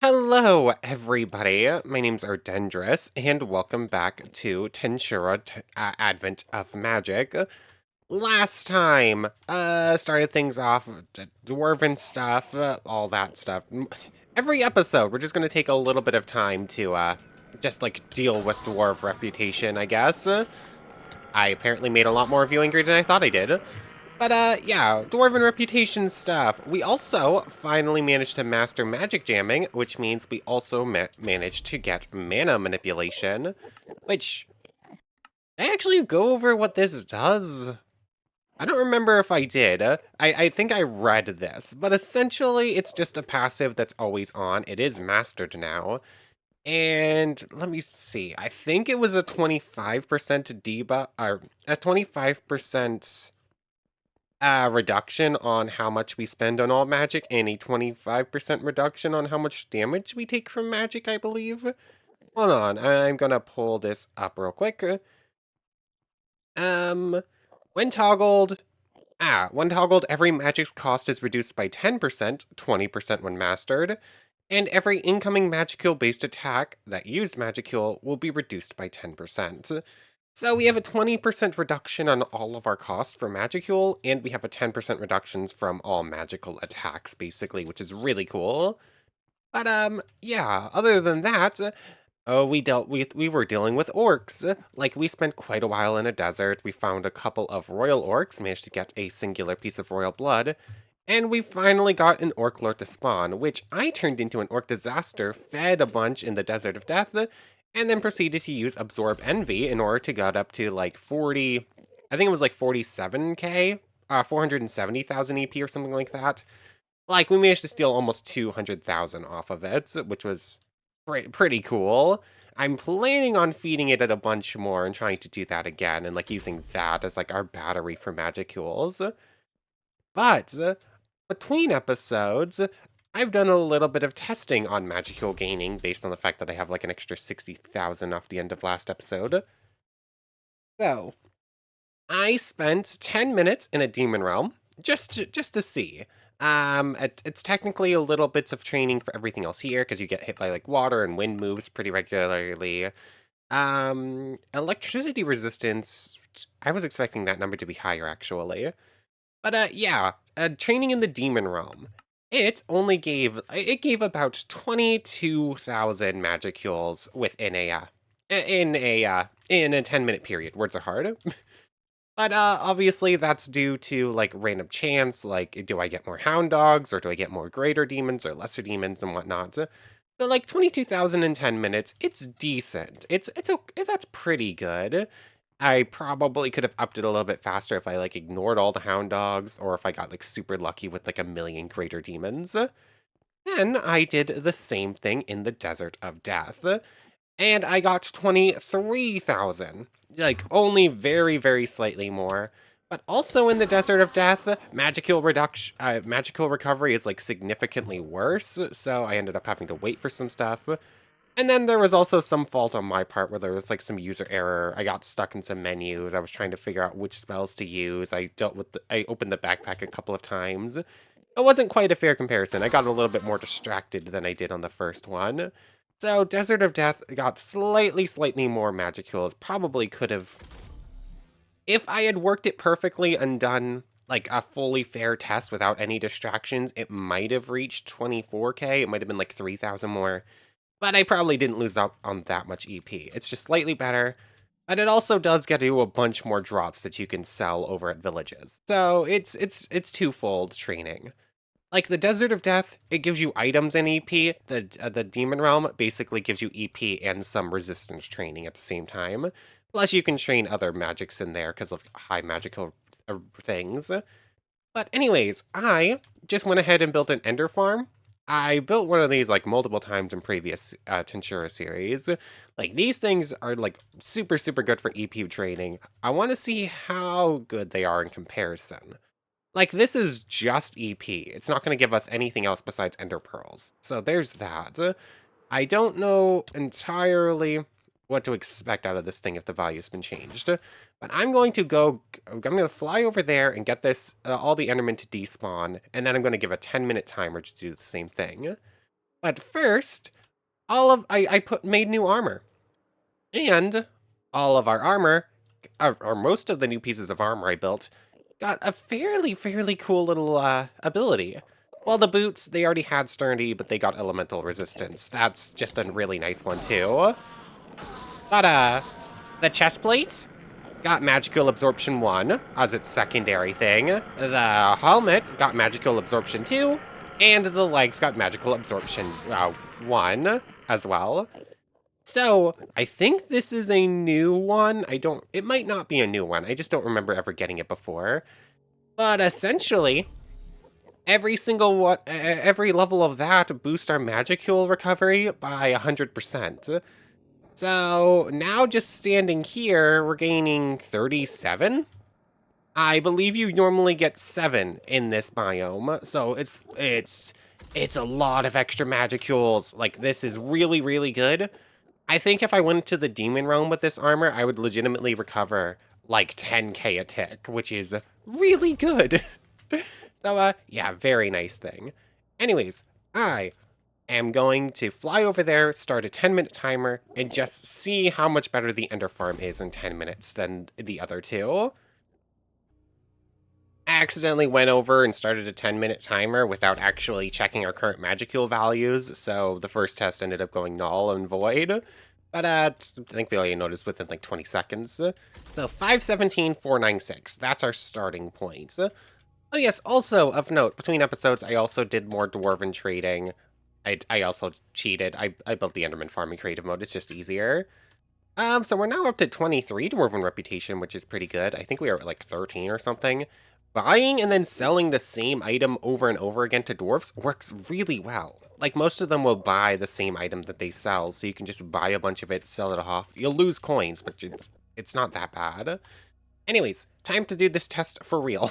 Hello, everybody. My name's Ardendris, and welcome back to Tensura Advent of Magic. Last time, started things off with dwarven stuff, all that stuff. Every episode, we're just gonna take a little bit of time to, just, like, deal with dwarf reputation, I guess. I apparently made a lot more of you angry than I thought I did. But, yeah, Dwarven Reputation stuff. We also finally managed to master magic jamming, which means we also managed to get mana manipulation, which I actually go over what this does. I don't remember if I did. I think I read this, but essentially it's just a passive that's always on. It is mastered now. And let me see. I think it was a 25% debuff, or a 25% reduction on how much we spend on all magic, and a 25% reduction on how much damage we take from magic, I believe. Hold on, I'm gonna pull this up real quick. Um, when toggled, when toggled, every magic's cost is reduced by 10%, 20% when mastered, and every incoming Magicule-based attack that used Magicule will be reduced by 10%. So we have a 20% reduction on all of our cost for Magicule, and we have a 10% reductions from all magical attacks, basically, which is really cool. But, yeah, other than that, we were dealing with orcs. Like, we spent quite a while in a desert, we found a couple of royal orcs, managed to get a singular piece of royal blood, and we finally got an orc lord to spawn, which I turned into an orc disaster, fed a bunch in the Desert of Death, and then proceeded to use Absorb Envy in order to get up to like 40, I think it was like 47k, 470,000 EP or something like that. Like, we managed to steal almost 200,000 off of it, which was pretty cool. I'm planning on feeding it at a bunch more and trying to do that again and like using that as like our battery for Magicules. But between episodes, I've done a little bit of testing on Magicule gaining based on the fact that I have like an extra 60,000 off the end of last episode. So, I spent 10 minutes in a demon realm just to see. It's technically a little bits of training for everything else here because you get hit by like water and wind moves pretty regularly. Electricity resistance, I was expecting that number to be higher actually. But yeah, training in the demon realm. It gave about 22,000 magicules within a 10-minute period. Words are hard. But obviously that's due to like random chance, like do I get more hound dogs or do I get more greater demons or lesser demons and whatnot. But like 22,000 in 10 minutes, it's decent. It's okay, that's pretty good. I probably could have upped it a little bit faster if I like ignored all the hound dogs or if I got like super lucky with like a million greater demons. Then I did the same thing in the Desert of Death, and I got 23,000. Like, only very, very slightly more. But also in the Desert of Death, magical recovery is like significantly worse, so I ended up having to wait for some stuff. And then there was also some fault on my part where there was like some user error. I got stuck in some menus. I was trying to figure out which spells to use. I opened the backpack a couple of times. It wasn't quite a fair comparison. I got a little bit more distracted than I did on the first one. So Desert of Death got slightly more Magicules. Probably could have, if I had worked it perfectly and done like a fully fair test without any distractions, it might have reached 24k. It might have been like 3,000 more. But I probably didn't lose out on that much EP. It's just slightly better, but it also does get you a bunch more drops that you can sell over at villages. So it's twofold training. Like the Desert of Death, it gives you items and EP. The Demon Realm basically gives you EP and some resistance training at the same time. Plus, you can train other magics in there because of high magical things. But anyways, I just went ahead and built an Ender Farm. I built one of these like multiple times in previous Tensura series. Like these things are like super good for EP training. I want to see how good they are in comparison. Like this is just EP. It's not going to give us anything else besides Ender Pearls. So there's that. I don't know entirely what to expect out of this thing if the value's been changed. But I'm going to fly over there and get this, all the Endermen to despawn, and then I'm going to give a 10-minute timer to do the same thing. But first, I made new armor. And all of our armor, or most of the new pieces of armor I built, got a fairly cool little ability. Well, the boots, they already had sturdy, but they got elemental resistance. That's just a really nice one, too. But, the chest plate got magical absorption 1 as its secondary thing. The helmet got magical absorption 2. And the legs got magical absorption 1 as well. So, I think this is a new one. It might not be a new one. I just don't remember ever getting it before. But essentially, every level of that boosts our magical recovery by 100%. So, now just standing here, we're gaining 37? I believe you normally get 7 in this biome, so it's a lot of extra magicules. Like, this is really good. I think if I went to the demon realm with this armor, I would legitimately recover like 10k a tick, which is really good. So, yeah, very nice thing. Anyways, I am going to fly over there, start a 10-minute timer, and just see how much better the Ender Farm is in 10 minutes than the other two. I accidentally went over and started a 10-minute timer without actually checking our current magicule values, so the first test ended up going null and void. But, thankfully I noticed within like 20 seconds. So 517,496, that's our starting point. Oh yes, also of note, between episodes I also did more dwarven trading. I also cheated. I built the Enderman farm in creative mode, it's just easier. So we're now up to 23 dwarven reputation, which is pretty good. I think we are at like 13 or something. Buying and then selling the same item over and over again to dwarves works really well. Like, most of them will buy the same item that they sell, so you can just buy a bunch of it, sell it off. You'll lose coins, but it's not that bad. Anyways, time to do this test for real.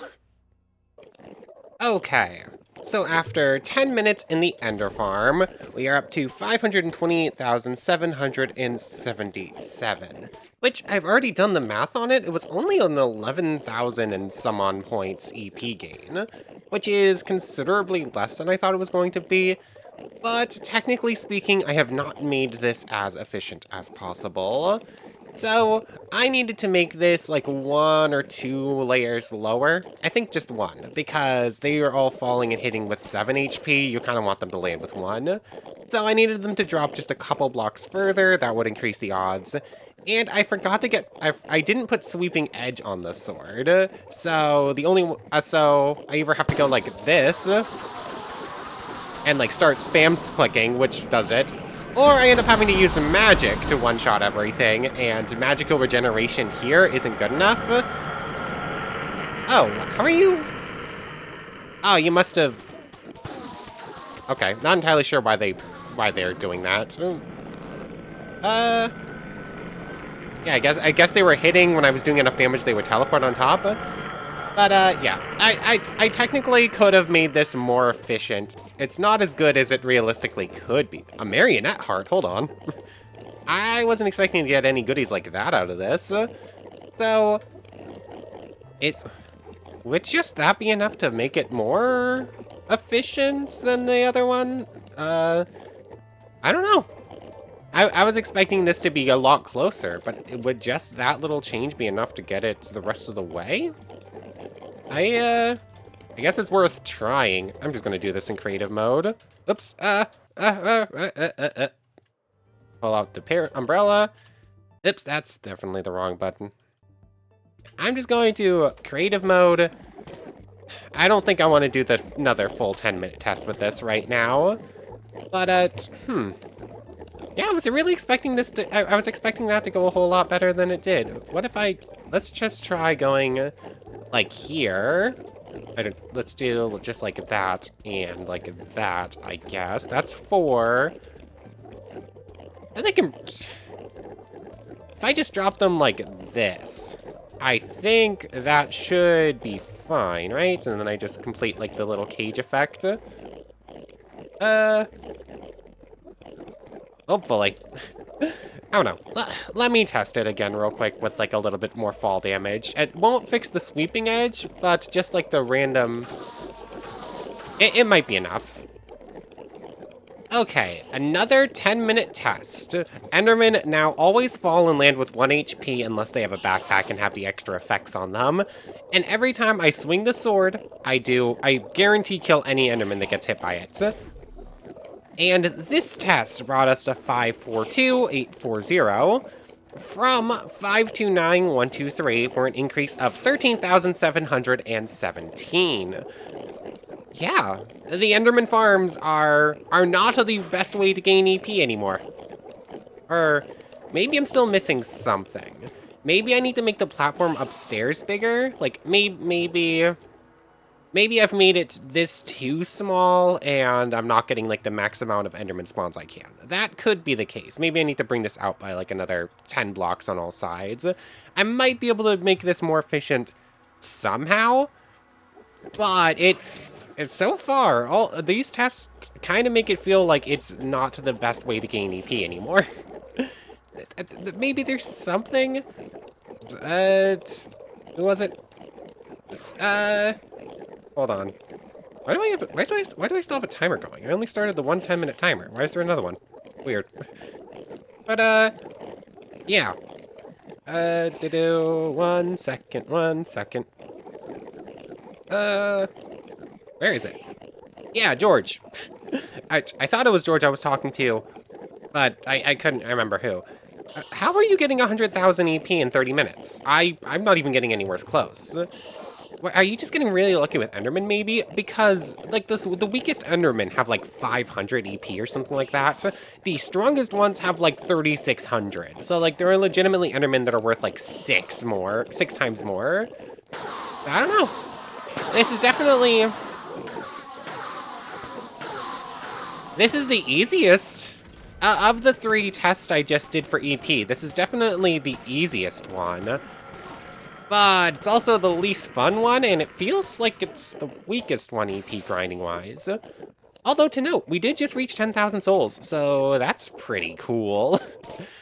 Okay, so after 10 minutes in the Ender Farm, we are up to 528,777. Which, I've already done the math on it, it was only an 11,000 and some on points EP gain, which is considerably less than I thought it was going to be, but technically speaking, I have not made this as efficient as possible. So, I needed to make this like 1 or 2 layers lower. I think just 1, because they are all falling and hitting with 7 HP, you kind of want them to land with 1. So I needed them to drop just a couple blocks further, that would increase the odds. And I forgot to I didn't put Sweeping Edge on the sword, so so I either have to go like this, and like start spam clicking, which does it, or I end up having to use magic to one-shot everything, and magical regeneration here isn't good enough. Oh, how are you? Oh, you must have... Okay, not entirely sure why they're doing that. Yeah, I guess they were hitting when I was doing enough damage they would teleport on top. But, yeah. I technically could have made this more efficient. It's not as good as it realistically could be. A marionette heart, hold on. I wasn't expecting to get any goodies like that out of this. So, would just that be enough to make it more efficient than the other one? I don't know. I was expecting this to be a lot closer, but would just that little change be enough to get it the rest of the way? I guess it's worth trying. I'm just gonna do this in creative mode. Oops. Pull out the umbrella. Oops, that's definitely the wrong button. I'm just going to creative mode. I don't think I want to do another full 10-minute test with this right now. But, yeah, I was really expecting this to... I was expecting that to go a whole lot better than it did. What if let's just try going, like, here. Let's do just like that and like that, I guess. That's 4. And they can... If I just drop them like this, I think that should be fine, right? And then I just complete, like, the little cage effect. Hopefully. I don't know. Let me test it again real quick with, like, a little bit more fall damage. It won't fix the sweeping edge, but just, like, the random... It might be enough. Okay, another 10-minute test. Endermen now always fall and land with 1 HP unless they have a backpack and have the extra effects on them. And every time I swing the sword, I guarantee kill any Enderman that gets hit by it. And this test brought us to 542,840 from 529,123 for an increase of 13,717. Yeah, the Enderman farms are not the best way to gain EP anymore. Or maybe I'm still missing something. Maybe I need to make the platform upstairs bigger. Like maybe I've made it this too small and I'm not getting like the max amount of Enderman spawns I can. That could be the case. Maybe I need to bring this out by like another 10 blocks on all sides. I might be able to make this more efficient somehow, but it's so far, all these tests kind of make it feel like it's not the best way to gain EP anymore. Maybe there's something. Who was it? Hold on. Why do I still have a timer going? I only started the one 10-minute timer. Why is there another one? Weird. But yeah. One second. Where is it? Yeah, George. I thought it was George I was talking to, but I couldn't remember who. How are you getting 100,000 EP in 30 minutes? I'm not even getting anywhere close. Are you just getting really lucky with Enderman, maybe? Because, like, the weakest Endermen have, like, 500 EP or something like that. The strongest ones have, like, 3,600. So, like, there are legitimately Endermen that are worth, like, 6 times more. I don't know. This is definitely... This is the easiest of the 3 tests I just did for EP. This is definitely the easiest one. But it's also the least fun one, and it feels like it's the weakest one EP grinding-wise. Although, to note, we did just reach 10,000 souls, so that's pretty cool.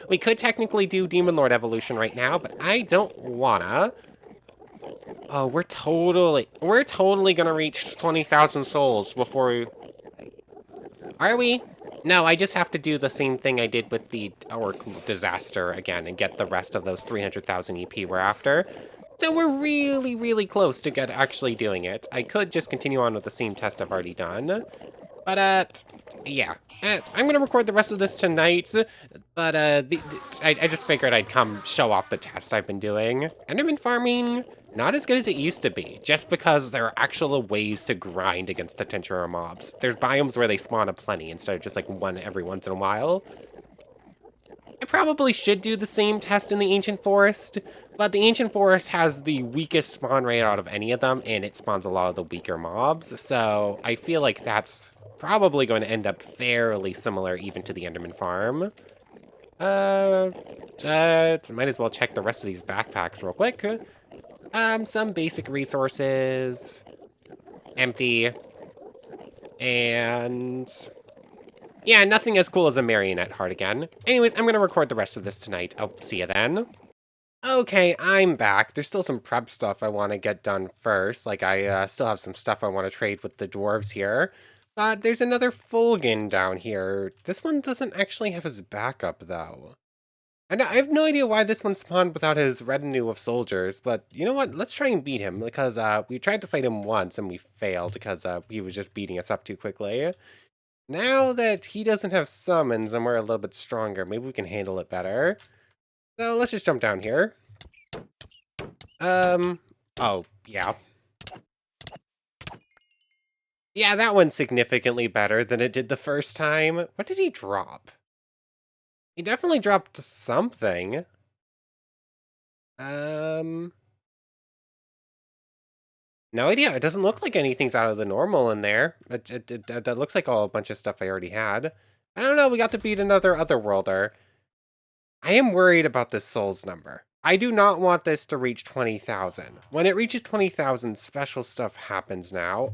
We could technically do Demon Lord evolution right now, but I don't wanna. Oh, we're totally gonna reach 20,000 souls before we... Are we? No, I just have to do the same thing I did with the Orc disaster again and get the rest of those 300,000 EP we're after. So we're really, really close to actually doing it. I could just continue on with the same test I've already done. But, yeah. I'm gonna record the rest of this tonight, but I just figured I'd come show off the test I've been doing. Enderman farming, not as good as it used to be, just because there are actual ways to grind against the Tensura mobs. There's biomes where they spawn aplenty instead of just like one every once in a while. I probably should do the same test in the Ancient Forest, but the Ancient Forest has the weakest spawn rate out of any of them, and it spawns a lot of the weaker mobs, so I feel like that's probably going to end up fairly similar even to the Enderman farm. Might as well check the rest of these backpacks real quick. Some basic resources. Empty. And... yeah, nothing as cool as a marionette heart again. Anyways, I'm gonna record the rest of this tonight. I'll see you then. Okay, I'm back. There's still some prep stuff I want to get done first. Like, I still have some stuff I want to trade with the dwarves here. But there's another Fulgin down here. This one doesn't actually have his backup, though. And I have no idea why this one spawned without his retinue of soldiers, but you know what? Let's try and beat him, because we tried to fight him once and we failed because he was just beating us up too quickly. Now that he doesn't have summons and we're a little bit stronger, maybe we can handle it better. So let's just jump down here. Oh, yeah. Yeah, that one's significantly better than it did the first time. What did he drop? He definitely dropped something. No idea. It doesn't look like anything's out of the normal in there. That looks like a bunch of stuff I already had. I don't know, we got to beat another Otherworlder. I am worried about this souls number. I do not want this to reach 20,000. When it reaches 20,000, special stuff happens now.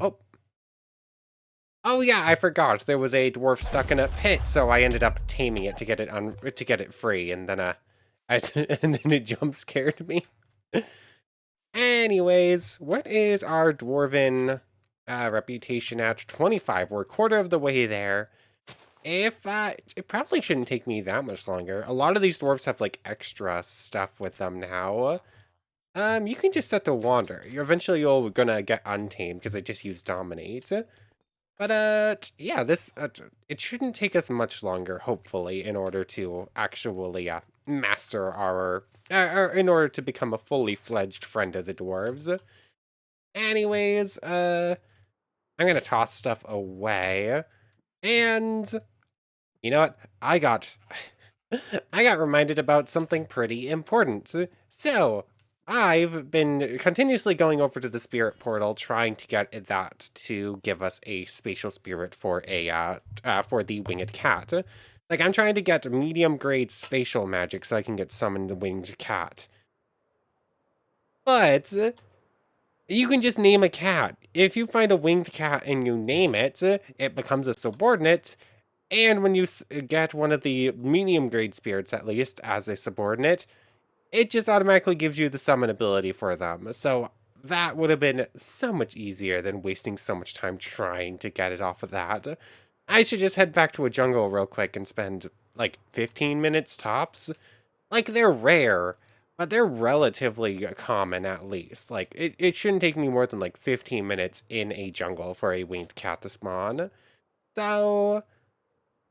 Oh yeah, I forgot. There was a dwarf stuck in a pit, so I ended up taming it to get it free, and then and then it jump scared me. Anyways, what is our dwarven reputation at? 25. We're a quarter of the way there. If it probably shouldn't take me that much longer. A lot of these dwarves have like extra stuff with them now. You can just set to wander. You're gonna get untamed because I just used dominate. But yeah, this it shouldn't take us much longer, hopefully, in order to actually master our, or in order to become a fully fledged friend of the dwarves. Anyways, I'm gonna toss stuff away, and you know what? I got reminded about something pretty important. So, I've been continuously going over to the spirit portal trying to get that to give us a spatial spirit for for the winged cat. Like I'm trying to get medium grade spatial magic so I can get summon the winged cat. But you can just name a cat. If you find a winged cat and you name it, it becomes a subordinate. And when you get one of the medium grade spirits, at least, as a subordinate, it just automatically gives you the summon ability for them. So that would have been so much easier than wasting so much time trying to get it off of that. I should just head back to a jungle real quick and spend like 15 minutes tops. Like they're rare, but they're relatively common at least. Like it shouldn't take me more than like 15 minutes in a jungle for a winged cat to spawn. So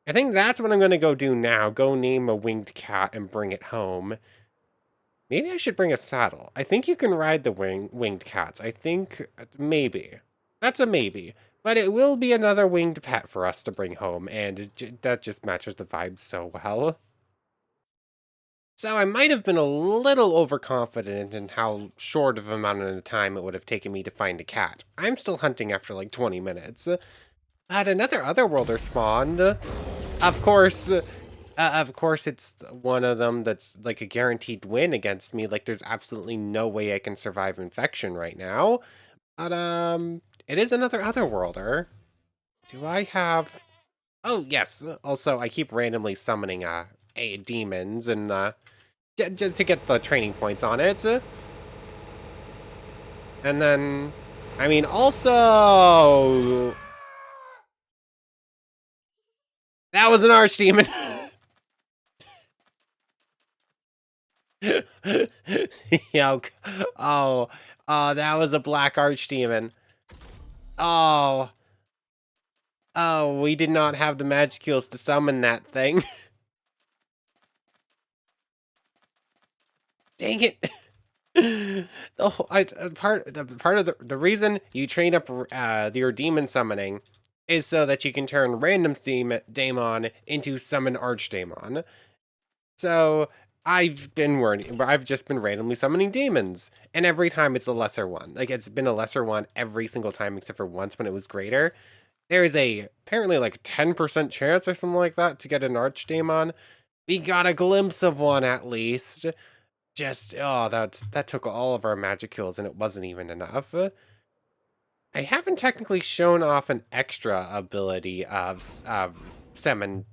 I think that's what I'm going to go do now. Go name a winged cat and bring it home. Maybe I should bring a saddle. I think you can ride the winged cats. I think maybe. That's a maybe. But it will be another winged pet for us to bring home, and that just matches the vibes so well. So I might have been a little overconfident in how short of amount of time it would have taken me to find a cat. I'm still hunting after like 20 minutes. But another Otherworlder spawned. Of course, it's one of them that's like a guaranteed win against me. Like, there's absolutely no way I can survive infection right now. But, it is another Otherworlder. Do I have... Oh, yes. Also, I keep randomly summoning, demons and, just to get the training points on it. And then, I mean, also... That was an Archdemon! Yoke. Oh, that was a black archdemon. Oh, we did not have the magicals to summon that thing. Dang it. Part of the reason you train up your demon summoning is so that you can turn random daemon into summon archdaemon. So I've just been randomly summoning demons, and every time it's a lesser one. Like it's been a lesser one every single time except for once when it was greater. There is apparently like 10% chance or something like that to get an archdaemon. We got a glimpse of one at least. Just that took all of our magic kills and it wasn't even enough. I haven't technically shown off an extra ability of summon.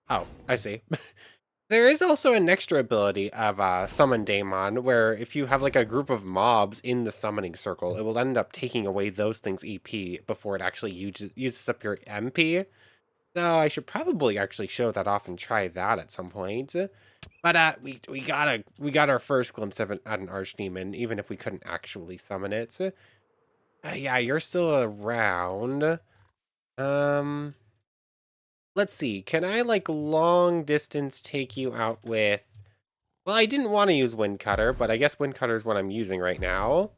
Oh, I see. There is also an extra ability of Summon Daemon, where if you have like a group of mobs in the summoning circle, it will end up taking away those things' EP before it actually uses up your MP. So I should probably actually show that off and try that at some point. But we got our first glimpse of an Archdemon, even if we couldn't actually summon it. Yeah, you're still around. Um, let's see. Can I like long distance take you out with? Well, I didn't want to use Wind Cutter, but I guess Wind Cutter is what I'm using right now.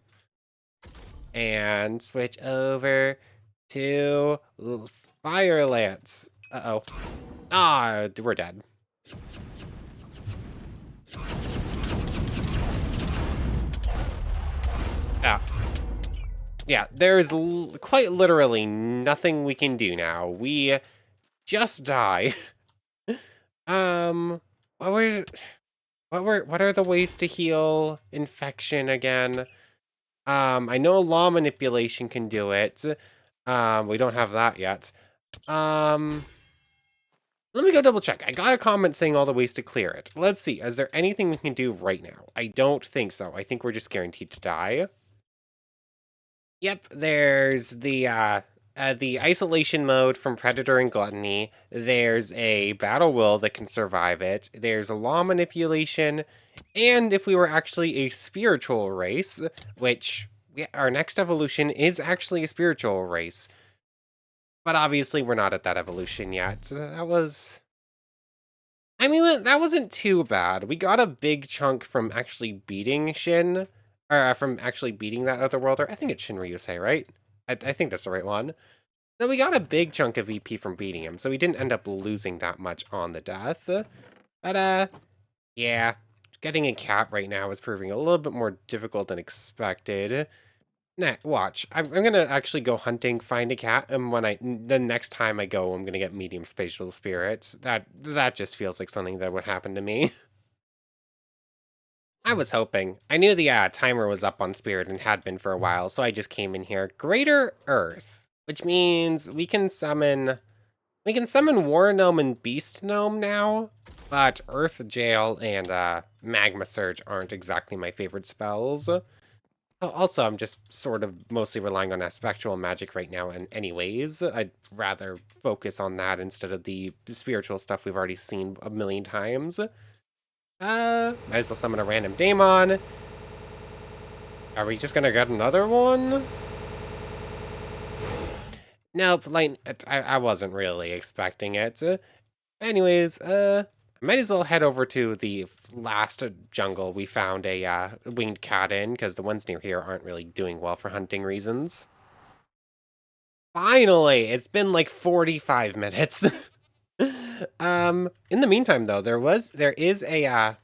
And switch over to Fire Lance. Uh-oh. Ah, we're dead. Ah. Yeah, there's quite literally nothing we can do now. We just die. What were... what are the ways to heal infection again? I know law manipulation can do it. We don't have that yet. Let me go double check. I got a comment saying all the ways to clear it. Let's see. Is there anything we can do right now? I don't think so. I think we're just guaranteed to die. Yep, there's the the isolation mode from Predator and Gluttony. There's a Battle Will that can survive it. There's a law manipulation. And if we were actually a spiritual race, which our next evolution is actually a spiritual race. But obviously we're not at that evolution yet. So that was... I mean, that wasn't too bad. We got a big chunk from actually beating Shin, or from actually beating that Otherworlder. I think it's Shinryusei, right? I think that's the right one. So we got a big chunk of EP from beating him, so we didn't end up losing that much on the death. But, yeah, getting a cat right now is proving a little bit more difficult than expected. Nah, watch. I'm gonna actually go hunting, find a cat, and the next time I go, I'm gonna get medium spatial spirits. That just feels like something that would happen to me. I was hoping. I knew the timer was up on Spirit and had been for a while, so I just came in here. Greater Earth, which means we can summon War Gnome and Beast Gnome now, but Earth Jail and Magma Surge aren't exactly my favorite spells. Also, I'm just sort of mostly relying on Aspectual Magic right now, and anyways, I'd rather focus on that instead of the spiritual stuff we've already seen a million times. Might as well summon a random Daemon. Are we just gonna get another one? Nope, like, I wasn't really expecting it. Anyways, I might as well head over to the last jungle we found a winged cat in, because the ones near here aren't really doing well for hunting reasons. Finally! It's been like 45 minutes. In the meantime, though, there is a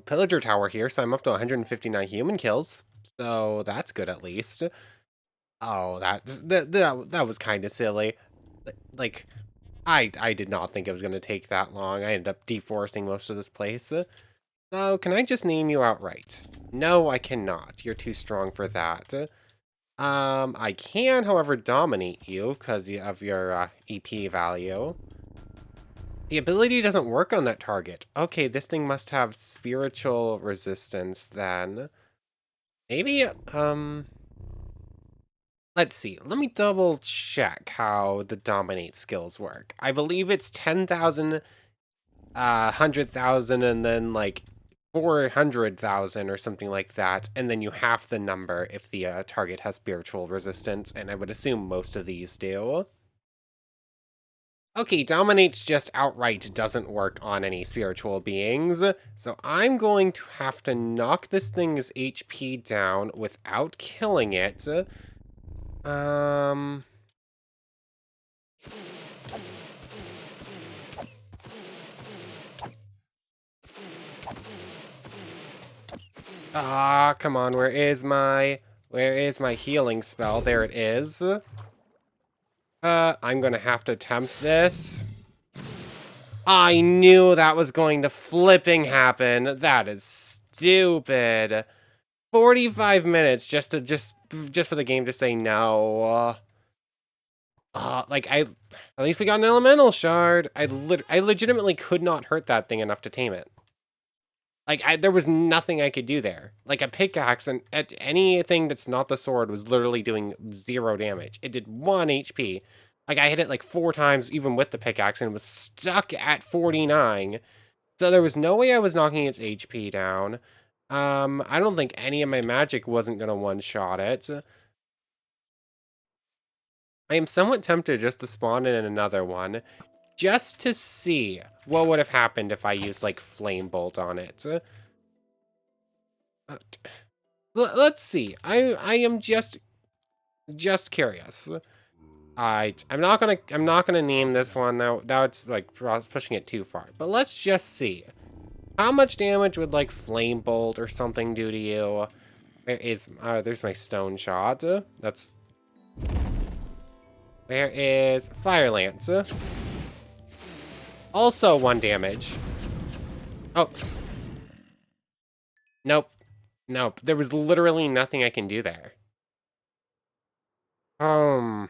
pillager tower here, so I'm up to 159 human kills. So that's good at least. Oh, that was kind of silly. Like, I did not think it was going to take that long. I ended up deforesting most of this place. So, can I just name you outright? No, I cannot. You're too strong for that. I can, however, dominate you because of your EP value. The ability doesn't work on that target. Okay, this thing must have spiritual resistance then. Maybe, let's see. Let me double check how the dominate skills work. I believe it's 10,000, 100,000, and then like 400,000 or something like that. And then you half the number if the target has spiritual resistance. And I would assume most of these do. Okay, dominate just outright doesn't work on any spiritual beings. So I'm going to have to knock this thing's HP down without killing it. Um... Ah, come on, where is my healing spell? There it is. I'm gonna have to attempt this. I knew that was going to flipping happen. That is stupid. 45 minutes just for the game to say no. Like at least we got an elemental shard. I legitimately could not hurt that thing enough to tame it. Like, there was nothing I could do there. Like, a pickaxe and anything that's not the sword was literally doing 0 damage. It did 1 HP. Like, I hit it like 4 times, even with the pickaxe, and it was stuck at 49. So there was no way I was knocking its HP down. I don't think any of my magic wasn't gonna one-shot it. I am somewhat tempted just to spawn in another one, just to see what would have happened if I used, like, Flame Bolt on it. Let's see. I am just curious. I'm not gonna name this one now. Now it's like pushing it too far. But let's just see. How much damage would like Flame Bolt or something do to you? There's my Stone Shot. Where is Fire Lance? Also 1 damage. Oh. Nope. Nope. There was literally nothing I can do there. The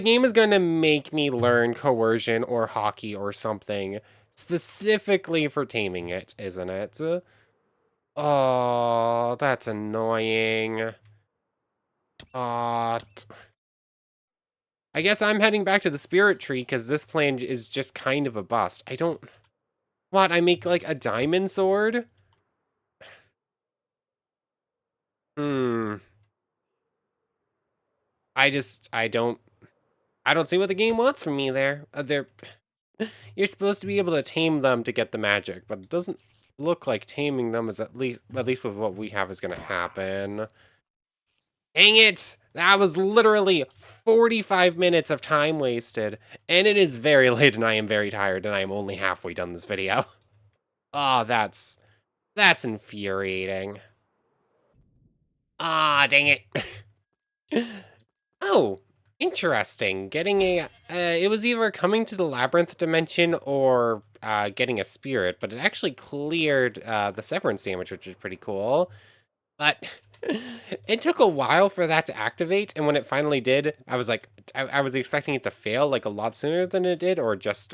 game is gonna make me learn coercion or hockey or something specifically for taming it, isn't it? Oh, that's annoying. I guess I'm heading back to the spirit tree because this plan is just kind of a bust. I don't... What, I make like a diamond sword? Hmm. I don't see what the game wants from me there. You're supposed to be able to tame them to get the magic, but it doesn't look like taming them is at least with what we have is gonna happen. Dang it! That was literally 45 minutes of time wasted, and it is very late and I am very tired and I am only halfway done this video. Oh, that's infuriating. Ah, dang it. Oh, interesting. Getting it was either coming to the labyrinth dimension or getting a spirit, but it actually cleared the severance damage, which is pretty cool. But it took a while for that to activate, and when it finally did, I was like, I was expecting it to fail like a lot sooner than it did, or just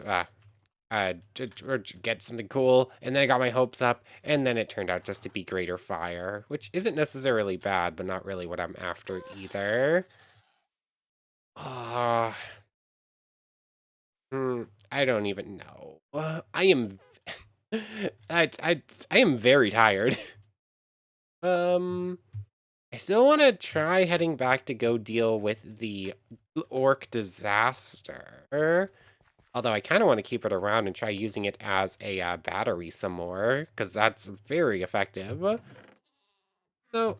or get something cool, and then I got my hopes up, and then it turned out just to be greater fire, which isn't necessarily bad, but not really what I'm after either. Ah, I don't even know. I am, I am very tired. Um, I still want to try heading back to go deal with the orc disaster. Although I kind of want to keep it around and try using it as a battery some more, because that's very effective. So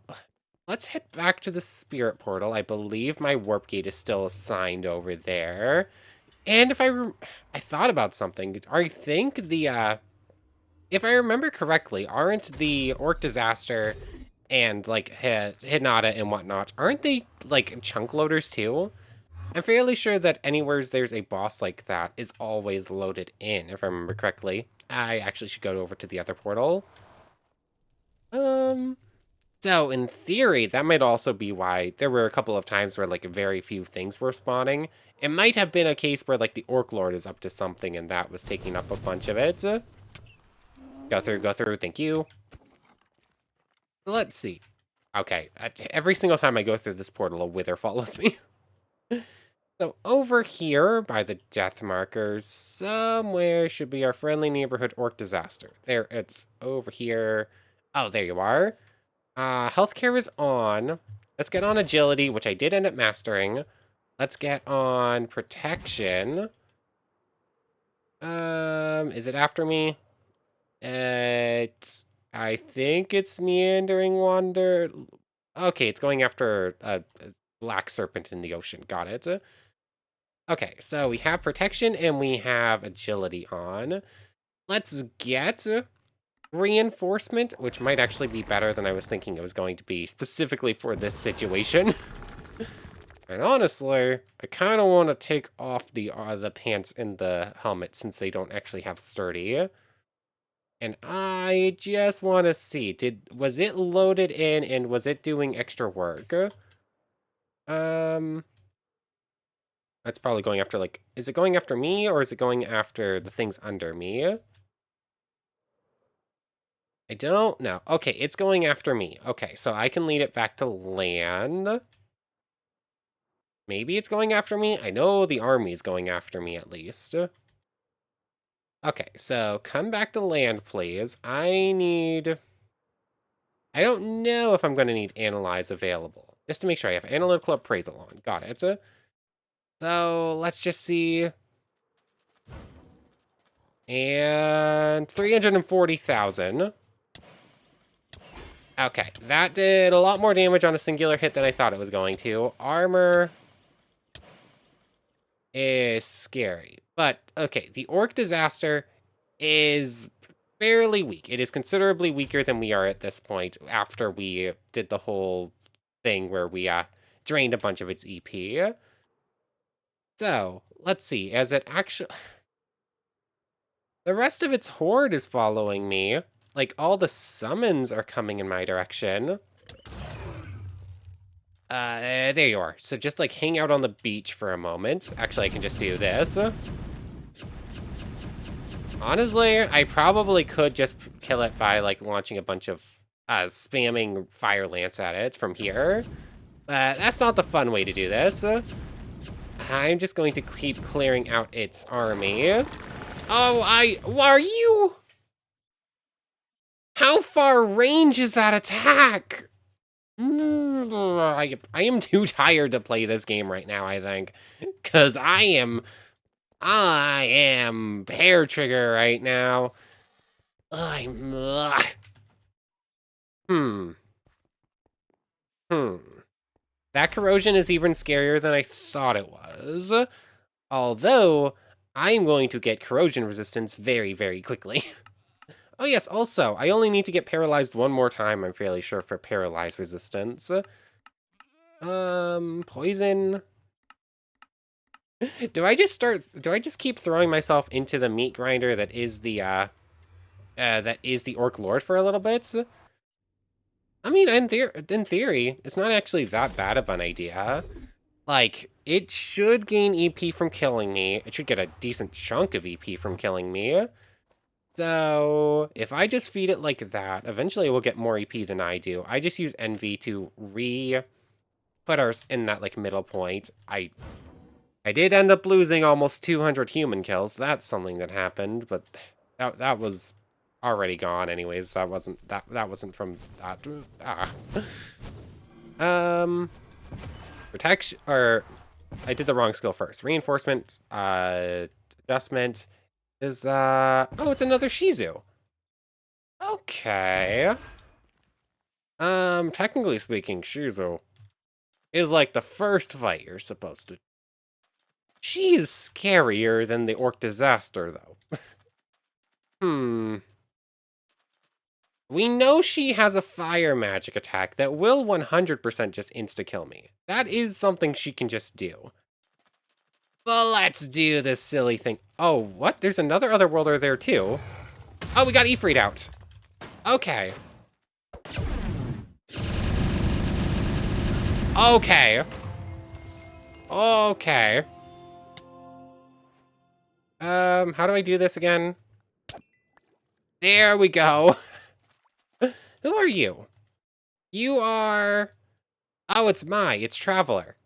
let's head back to the spirit portal. I believe my warp gate is still assigned over there. And if I thought about something. I think if I remember correctly, aren't the orc disaster and like Hinata and whatnot, aren't they like chunk loaders too? I'm fairly sure that anywhere there's a boss like that is always loaded in, if I remember correctly. I actually should go over to the other portal. So in theory, that might also be why there were a couple of times where like very few things were spawning. It might have been a case where like the Orc Lord is up to something and that was taking up a bunch of it. Go through, thank you. Let's see. Okay, every single time I go through this portal, a wither follows me. So over here, by the death markers, somewhere should be our friendly neighborhood orc disaster. There, it's over here. Oh, there you are. Healthcare is on. Let's get on agility, which I did end up mastering. Let's get on protection. Is it after me? I think it's meandering wander. Okay, it's going after a black serpent in the ocean. Got it. Okay, so we have protection and we have agility on. Let's get reinforcement, which might actually be better than I was thinking it was going to be, specifically for this situation. And honestly, I kind of want to take off the pants and the helmet since they don't actually have sturdy. And I just want to see, was it loaded in and was it doing extra work? That's probably going after, like, is it going after me or is it going after the things under me? I don't know. Okay, it's going after me. Okay, so I can lead it back to land. Maybe it's going after me. I know the army's going after me at least. Okay, so come back to land, please. I don't know if I'm going to need Analyze available. Just to make sure I have Analytical Appraisal on. Got it. So let's just see. And 340,000. Okay, that did a lot more damage on a singular hit than I thought it was going to. Armor is scary. But, okay, the Orc Disaster is fairly weak. It is considerably weaker than we are at this point after we did the whole thing where we drained a bunch of its EP. So, let's see. As it actually... The rest of its horde is following me. Like, all the summons are coming in my direction. There you are. So just, like, hang out on the beach for a moment. Actually, I can just do this. Honestly, I probably could just kill it by, like, launching a bunch of, spamming Fire Lance at it from here. But that's not the fun way to do this. I'm just going to keep clearing out its army. Oh, are you? How far range is that attack? I am too tired to play this game right now, I think. Because I am hair trigger right now. Ugh. Hmm. That corrosion is even scarier than I thought it was. Although, I'm going to get corrosion resistance very, very quickly. Oh yes, also, I only need to get paralyzed one more time, I'm fairly sure, for paralyzed resistance. Poison. Do I just keep throwing myself into the meat grinder that is the Orc Lord for a little bit? I mean, in theory, it's not actually that bad of an idea. Like, it should gain EP from killing me. It should get a decent chunk of EP from killing me. So, if I just feed it like that, eventually it will get more EP than I do. I just use Envy to put us in that, like, middle point. I did end up losing almost 200 human kills. That's something that happened, but that was already gone anyways. That wasn't from that. Protection, or I did the wrong skill first. Reinforcement, adjustment is oh, it's another Shizu. Okay. Technically speaking, Shizu is like the first fight you're supposed to. She is scarier than the Orc Disaster, though. We know she has a fire magic attack that will 100% just insta-kill me. That is something she can just do. But let's do this silly thing. Oh, what? There's another Otherworlder there, too. Oh, we got Ifrit out. Okay. Okay. Okay. How do I do this again? There we go. Who are you? You are... Oh, it's it's Traveler.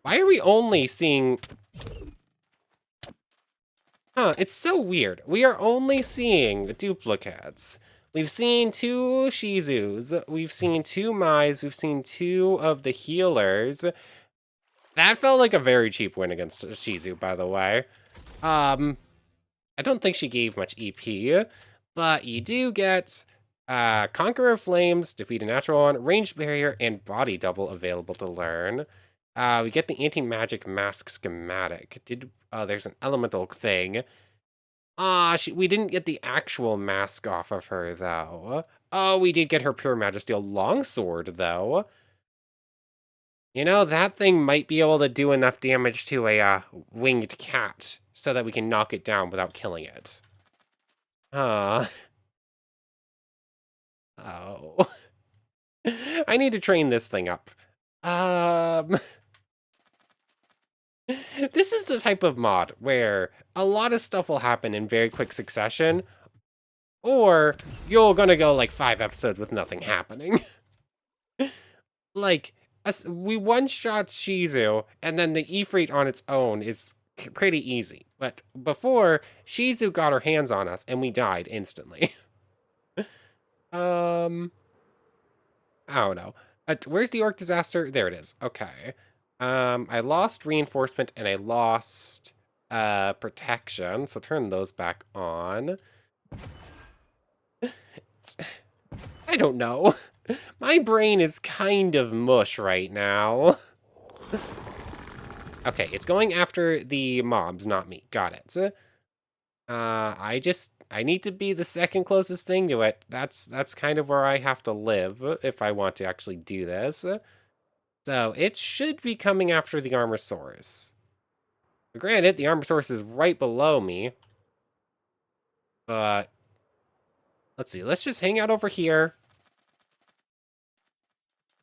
Why are we only seeing... Huh, it's so weird. We are only seeing the duplicates. We've seen 2 Shizus, we've seen 2 Mai's, we've seen 2 of the healers. That felt like a very cheap win against Shizu, by the way. I don't think she gave much EP, but you do get Conqueror of Flames, Defeat a Natural One, Ranged Barrier, and Body Double available to learn. We get the Anti-Magic Mask schematic. There's an elemental thing. We didn't get the actual mask off of her, though. Oh, we did get her Pure Magisteel Longsword, though. You know, that thing might be able to do enough damage to a winged cat so that we can knock it down without killing it. Oh. I need to train this thing up. This is the type of mod where a lot of stuff will happen in very quick succession, or you're gonna go like 5 episodes with nothing happening. Like, we one-shot Shizu, and then the Ifrit on its own is pretty easy. But before, Shizu got her hands on us, and we died instantly. I don't know. Where's the Orc Disaster? There it is. Okay. I lost Reinforcement, and I lost Protection, so turn those back on. I don't know. My brain is kind of mush right now. Okay, it's going after the mobs, not me. Got it. I need to be the second closest thing to it. That's kind of where I have to live if I want to actually do this. So it should be coming after the Armosaurus. Granted, the Armosaurus is right below me. But let's see. Let's just hang out over here.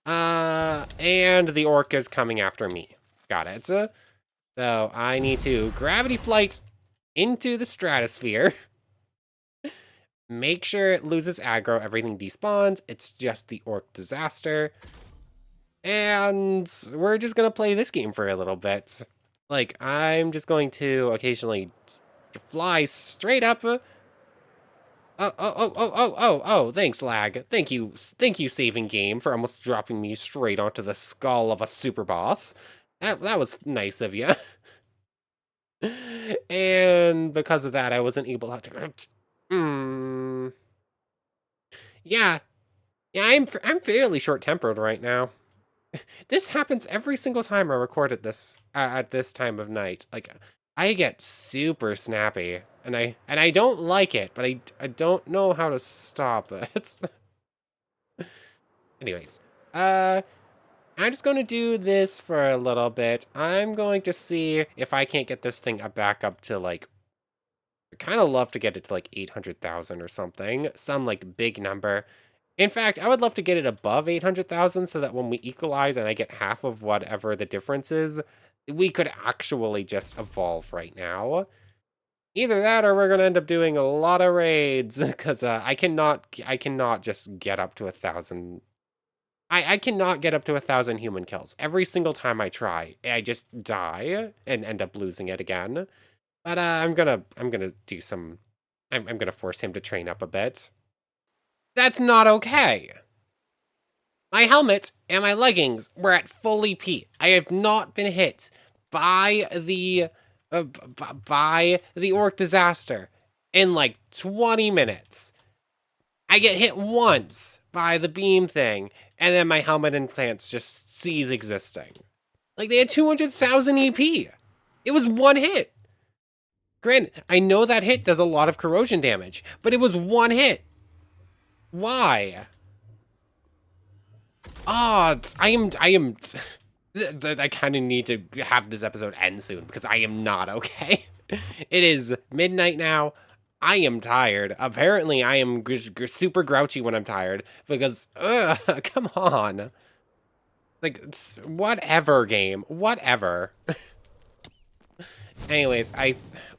And the orc is coming after me. Got it. So I need to gravity flight into the stratosphere. Make sure it loses aggro, everything despawns. It's just the Orc Disaster. And we're just gonna play this game for a little bit. Like, I'm just going to occasionally fly straight up. Thanks, lag. Thank you, saving game, for almost dropping me straight onto the skull of a super boss. That was nice of you. And because of that, I wasn't able to. Yeah, yeah. I'm fairly short-tempered right now. This happens every single time I record at this time of night. Like, I get super snappy, and I don't like it, but I don't know how to stop it. Anyways, uh, I'm just going to do this for a little bit. I'm going to see if I can't get this thing back up to, like, I kind of love to get it to, like, 800,000 or something. Some, like, big number. In fact, I would love to get it above 800,000 so that when we equalize and I get half of whatever the difference is, we could actually just evolve right now. Either that or we're going to end up doing a lot of raids because I cannot just get up to 1,000. I cannot get up to 1,000 human kills. Every single time I try, I just die and end up losing it again. But I'm gonna do some. I'm gonna force him to train up a bit. That's not okay. My helmet and my leggings were at full EP. I have not been hit by the orc disaster in like 20 minutes. I get hit once by the beam thing, and then my helmet and plants just cease existing. Like, they had 200,000 EP. It was one hit. Granted, I know that hit does a lot of corrosion damage, but it was one hit. Why? Ah, I kind of need to have this episode end soon because I am not okay. It is midnight now. I am tired. Apparently, I am super grouchy when I'm tired because, come on. Like, whatever game, whatever. Anyways,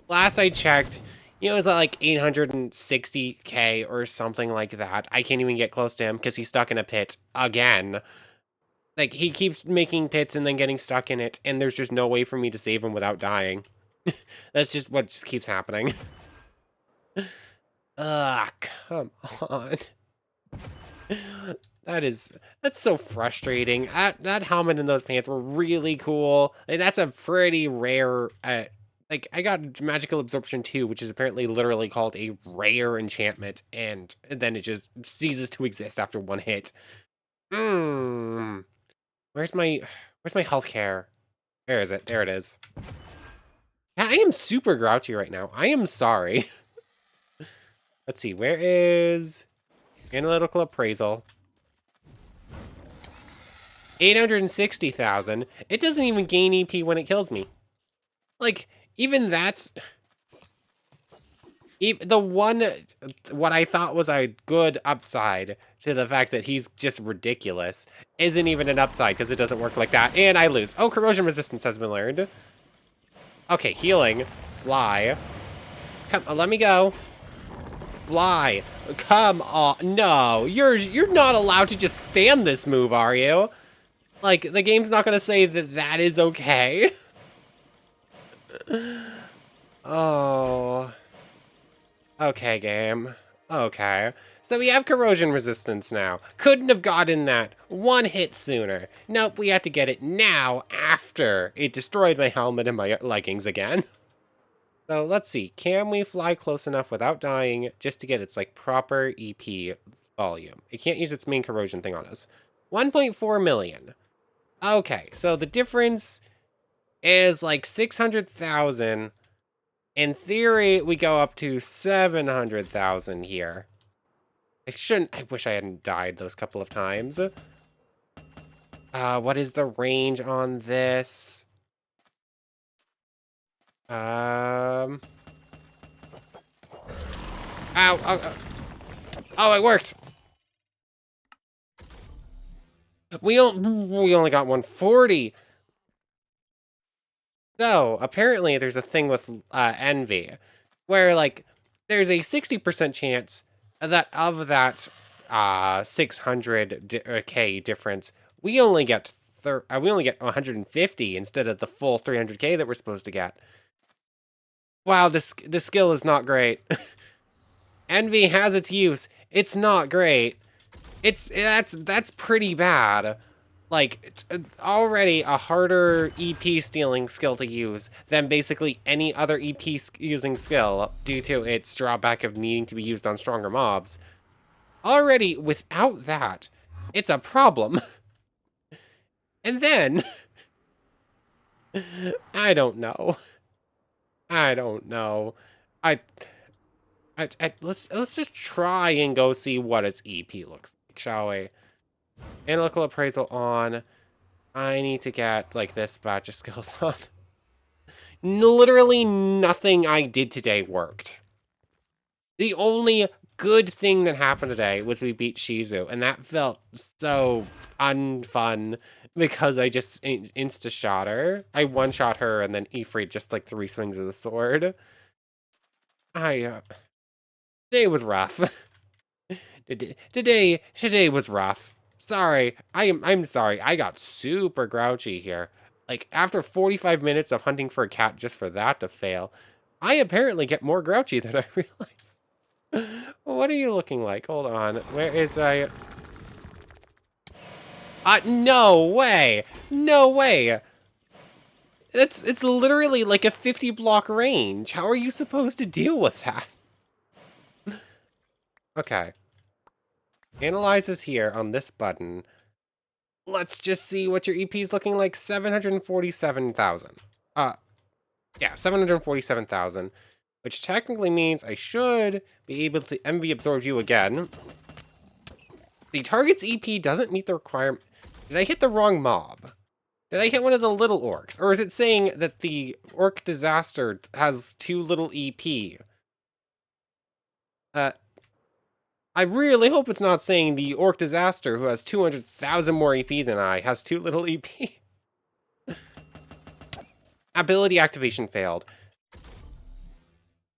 last I checked, it was at like 860k or something like that. I can't even get close to him because he's stuck in a pit again. Like, he keeps making pits and then getting stuck in it, and there's just no way for me to save him without dying. That's just what just keeps happening. Ugh, come on. That's so frustrating. That helmet and those pants were really cool. And that's a pretty rare, like, I got Magical Absorption 2, which is apparently literally called a rare enchantment, and then it just ceases to exist after one hit. Where's my healthcare? Where is it? There it is. I am super grouchy right now. I am sorry. Let's see, where is Analytical Appraisal? 860,000. It doesn't even gain EP when it kills me. Like, even that's... The one, what I thought was a good upside to the fact that he's just ridiculous, isn't even an upside because it doesn't work like that. And I lose. Oh, corrosion resistance has been learned. Okay, healing. Fly. Come on, let me go. Fly. Come on. No, you're not allowed to just spam this move, are you? Like, the game's not going to say that that is okay. Oh. Okay, game. Okay. So we have corrosion resistance now. Couldn't have gotten that one hit sooner. Nope, we had to get it now after it destroyed my helmet and my leggings again. So let's see. Can we fly close enough without dying just to get its like proper EP volume? It can't use its main corrosion thing on us. 1.4 million. Okay, so the difference is like 600,000. In theory, we go up to 700,000 here. I wish I hadn't died those couple of times. What is the range on this? Ow, oh, it worked! We only got 140. So, apparently there's a thing with envy, where, like, there's a 60% chance that of that 600k difference, we only get 150 instead of the full 300k that we're supposed to get. Wow, this skill is not great. Envy has its use. It's not great. That's pretty bad. Like, it's already a harder EP stealing skill to use than basically any other EP using skill due to its drawback of needing to be used on stronger mobs. Already, without that, it's a problem. And then, I don't know. I don't know. Let's just try and go see what its EP looks like, shall we? Analytical appraisal on. I need to get, like, this batch of skills on. Literally nothing I did today worked. The only good thing that happened today was we beat Shizu, and that felt so unfun because I just insta-shot her. I one-shot her, and then Ifrit just, like, 3 swings of the sword. Today was rough. Today was rough. Sorry, I'm sorry. I got super grouchy here. Like, after 45 minutes of hunting for a cat just for that to fail, I apparently get more grouchy than I realize. What are you looking like? Hold on. Where is I? No way! No way! It's literally like a 50 block range. How are you supposed to deal with that? Okay. Analyzes here on this button. Let's just see what your EP is looking like. 747,000. Yeah, 747,000. Which technically means I should be able to envy absorb you again. The target's EP doesn't meet the requirement. Did I hit the wrong mob? Did I hit one of the little orcs? Or is it saying that the orc disaster has too little EP? I really hope it's not saying the orc disaster, who has 200,000 more EP than I, has too little EP. Ability activation failed.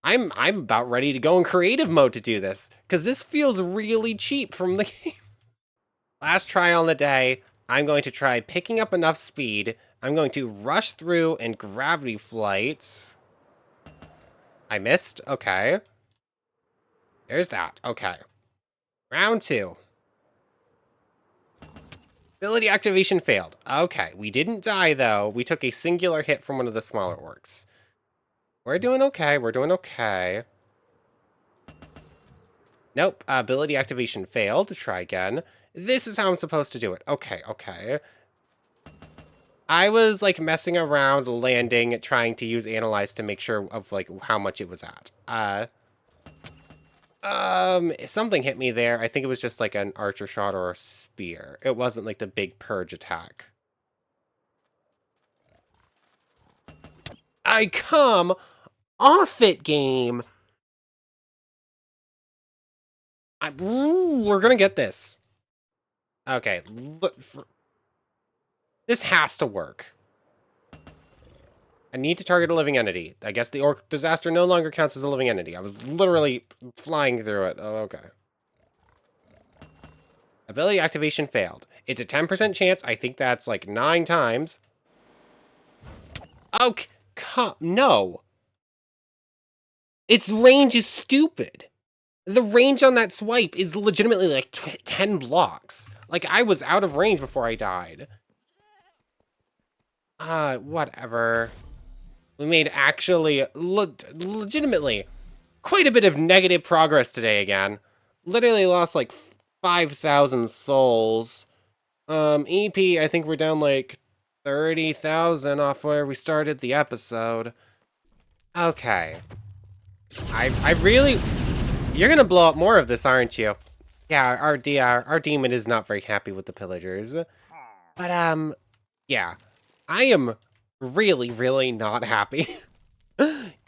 I'm about ready to go in creative mode to do this, because this feels really cheap from the game. Last try on the day, I'm going to try picking up enough speed. I'm going to rush through and gravity flight. I missed? Okay. There's that. Okay. Round 2. Ability activation failed. Okay, we didn't die, though. We took a singular hit from one of the smaller orcs. We're doing okay. We're doing okay. Nope. Ability activation failed. Try again. This is how I'm supposed to do it. Okay, okay. I was, like, messing around, landing, trying to use Analyze to make sure of, like, how much it was at. Something hit me there. I think it was just, like, an archer shot or a spear. It wasn't, like, the big purge attack. I come off it, game! We're gonna get this. Okay, look, this has to work. I need to target a living entity. I guess the orc disaster no longer counts as a living entity. I was literally flying through it. Oh, okay. Ability activation failed. It's a 10% chance. I think that's like 9 times. Okay, no. Its range is stupid. The range on that swipe is legitimately like 10 blocks. Like, I was out of range before I died. Whatever. We made actually, legitimately, quite a bit of negative progress today again. Literally lost like 5,000 souls. EP, I think we're down like 30,000 off where we started the episode. Okay. I really... You're gonna blow up more of this, aren't you? Yeah, our demon is not very happy with the pillagers. But, yeah. I am really, really not happy.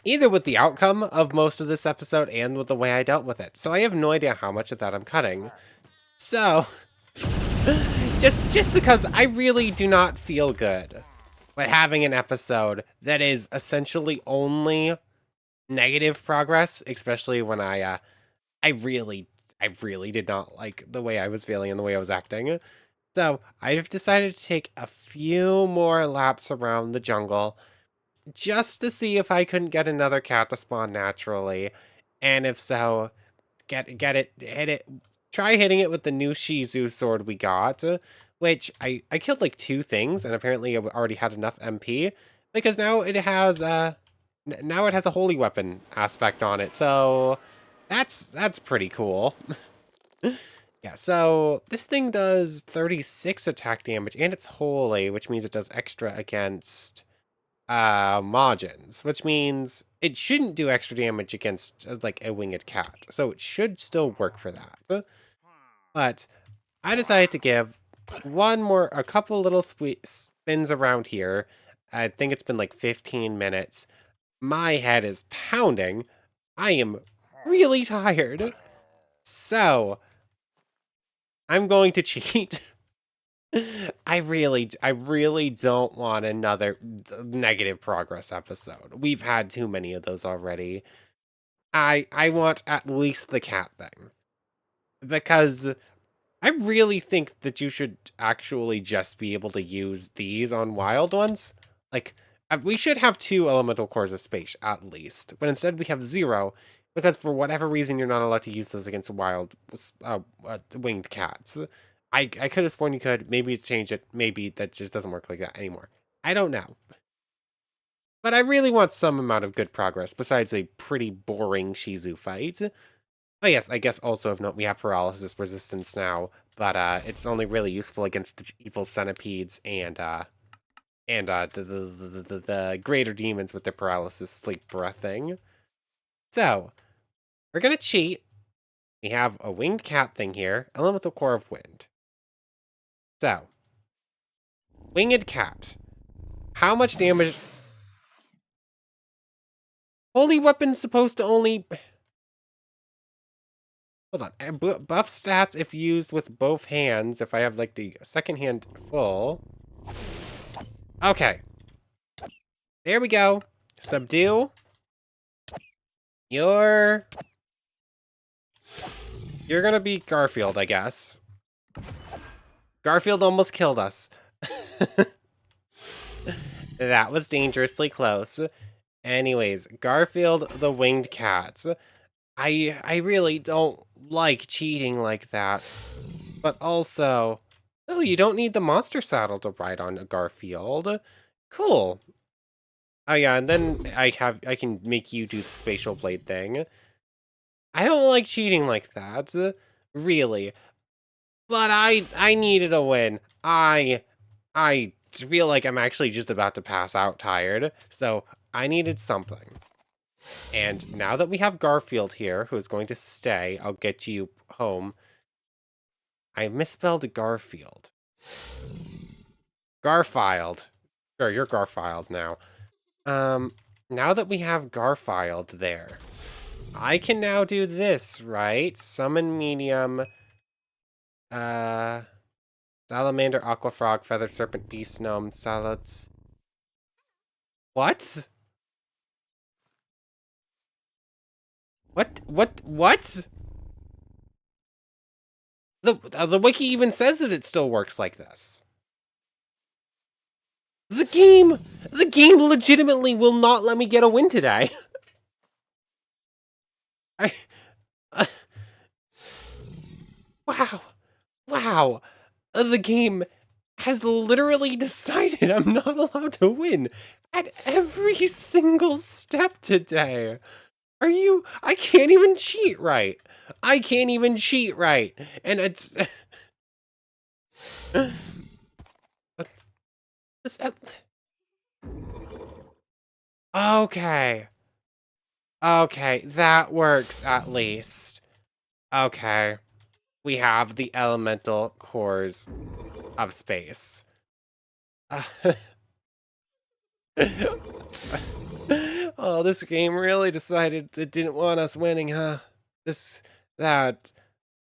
Either with the outcome of most of this episode and with the way I dealt with it. So I have no idea how much of that I'm cutting. So, just because I really do not feel good with having an episode that is essentially only negative progress, especially when I really did not like the way I was feeling and the way I was acting. So I've decided to take a few more laps around the jungle just to see if I couldn't get another cat to spawn naturally. And if so, hit it, try hitting it with the new Shizu sword we got, which I killed like 2 things, and apparently I already had enough MP, because now it has, now it has a holy weapon aspect on it, so that's pretty cool. Yeah, so this thing does 36 attack damage, and it's holy, which means it does extra against Majins, which means it shouldn't do extra damage against like a winged cat, so it should still work for that. But I decided to give a couple little spins around here. I think it's been like 15 minutes. My head is pounding. I am really tired. So I'm going to cheat. I really don't want another negative progress episode. We've had too many of those already. I want at least the cat thing. Because I really think that you should actually just be able to use these on wild ones. Like, we should have 2 elemental cores of space, at least. But instead we have 0, because for whatever reason you're not allowed to use those against wild winged cats. I could have sworn you could. Maybe it's changed it. Maybe that just doesn't work like that anymore. I don't know. But I really want some amount of good progress, besides a pretty boring Shizu fight. Oh yes, I guess also of note, we have paralysis resistance now, but it's only really useful against the evil centipedes and the greater demons with their paralysis sleep breath thing. So, we're gonna cheat. We have a winged cat thing here, elemental core of wind. So, winged cat. How much damage? Holy weapon's supposed to only... Hold on. Buff stats if used with both hands, if I have, like, the second hand full. Okay. There we go. Subdue. You're gonna be Garfield, I guess. Garfield almost killed us. That was dangerously close. Anyways, Garfield the winged cat. I really don't like cheating like that. But also, oh, you don't need the monster saddle to ride on a Garfield. Cool. Oh yeah, and then I can make you do the spatial blade thing. I don't like cheating like that, really. But I needed a win. I feel like I'm actually just about to pass out tired, so I needed something. And now that we have Garfield here, who's going to stay, I'll get you home. I misspelled Garfield. Garfield. Sure, you're Garfield now. Now that we have Garfield there, I can now do this, right? Summon medium, salamander, aqua frog, feathered serpent, beast gnome, salads. What? What? The wiki even says that it still works like this. The game legitimately will not let me get a win today. Uh, wow. The game has literally decided I'm not allowed to win at every single step today. I can't even cheat right. And it's... Okay. Okay, that works at least. Okay. We have the elemental cores of space. Oh, this game really decided it didn't want us winning, huh? That.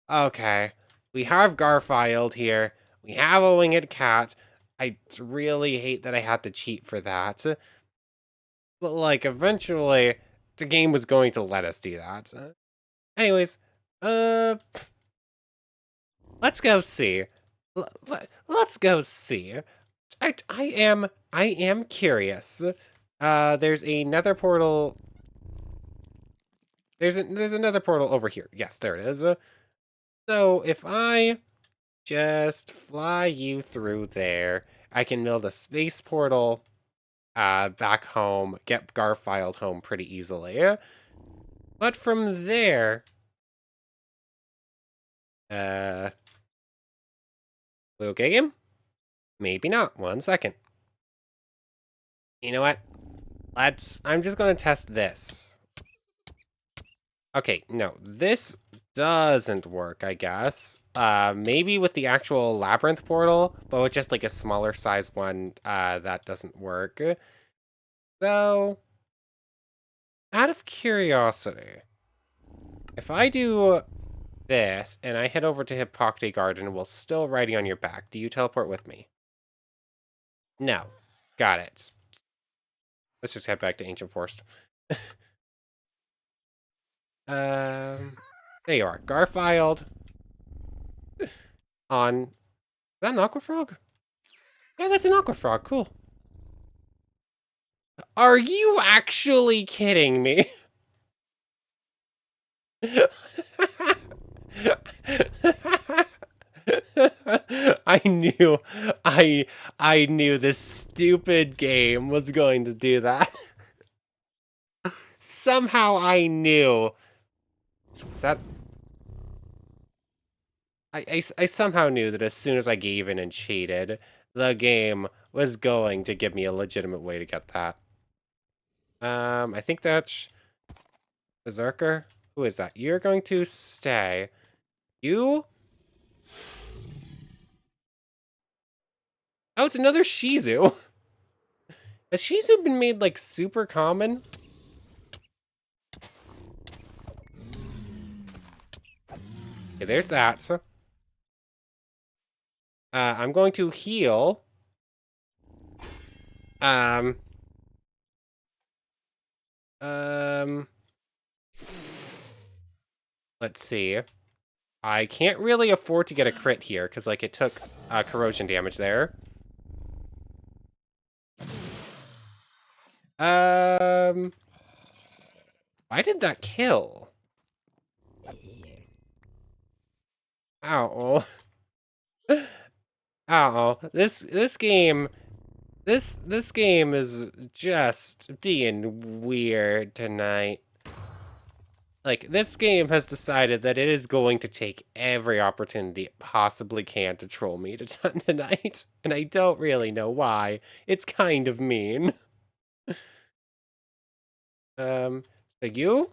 Okay. We have Garfield here. We have a winged cat. I really hate that I had to cheat for that. But, like, eventually, the game was going to let us do that. Anyways, let's go see. Let's go see. I am curious. There's another portal. There's another portal over here. Yes, there it is. So if I just fly you through there, I can build a space portal back home, get Garfiled home pretty easily. But from there, uh, okay, game? Maybe not. 1 second. You know what? I'm just gonna test this. Okay, no, this doesn't work, I guess. Maybe with the actual labyrinth portal, but with just like a smaller size one, that doesn't work. So, out of curiosity, if I do this and I head over to Hippocrates Garden while still riding on your back, do you teleport with me? No. Got it. Let's just head back to Ancient Forest. There you are. Garfield on... Is that an aqua frog? Yeah, that's an aqua frog. Cool. Are you actually kidding me? I knew, I knew this stupid game was going to do that. Somehow I knew. Is that... I somehow knew that as soon as I gave in and cheated, the game was going to give me a legitimate way to get that. I think that's Berserker. Who is that? You're going to stay. You? Oh, it's another Shizu. Has Shizu been made, like, super common? Okay, there's that. I'm going to heal. Um, let's see. I can't really afford to get a crit here, because, like, it took corrosion damage there. Why did that kill? Ow. Ow. This game is just being weird tonight. Like, this game has decided that it is going to take every opportunity it possibly can to troll me tonight, and I don't really know why. It's kind of mean. So you?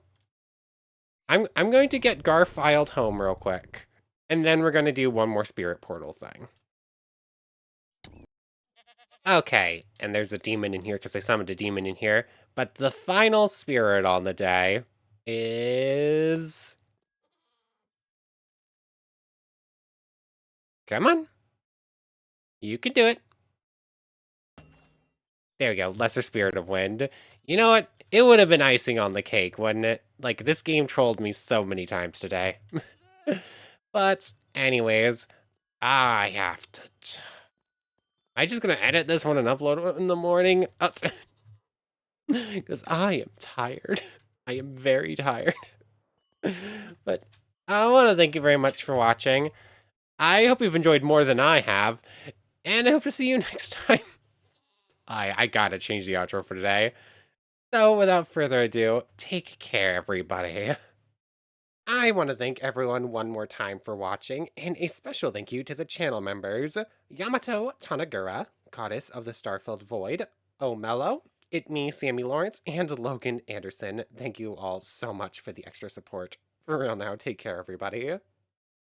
I'm going to get Garfiled home real quick, and then we're gonna do one more spirit portal thing. Okay, and there's a demon in here because I summoned a demon in here, but the final spirit on the day is... Come on. You can do it. There we go, Lesser Spirit of Wind. You know what? It would have been icing on the cake, wouldn't it? Like, this game trolled me so many times today. But, anyways, I have to... I'm just gonna edit this one and upload it in the morning. Because I am tired. I am very tired. But I want to thank you very much for watching. I hope you've enjoyed more than I have. And I hope to see you next time. I gotta change the outro for today. So without further ado, take care, everybody. I want to thank everyone one more time for watching, and a special thank you to the channel members, Yamato Tanagura, Goddess of the Starfilled Void, O'Mello, It Me, Sammy Lawrence, and Logan Anderson. Thank you all so much for the extra support. For real now, take care, everybody.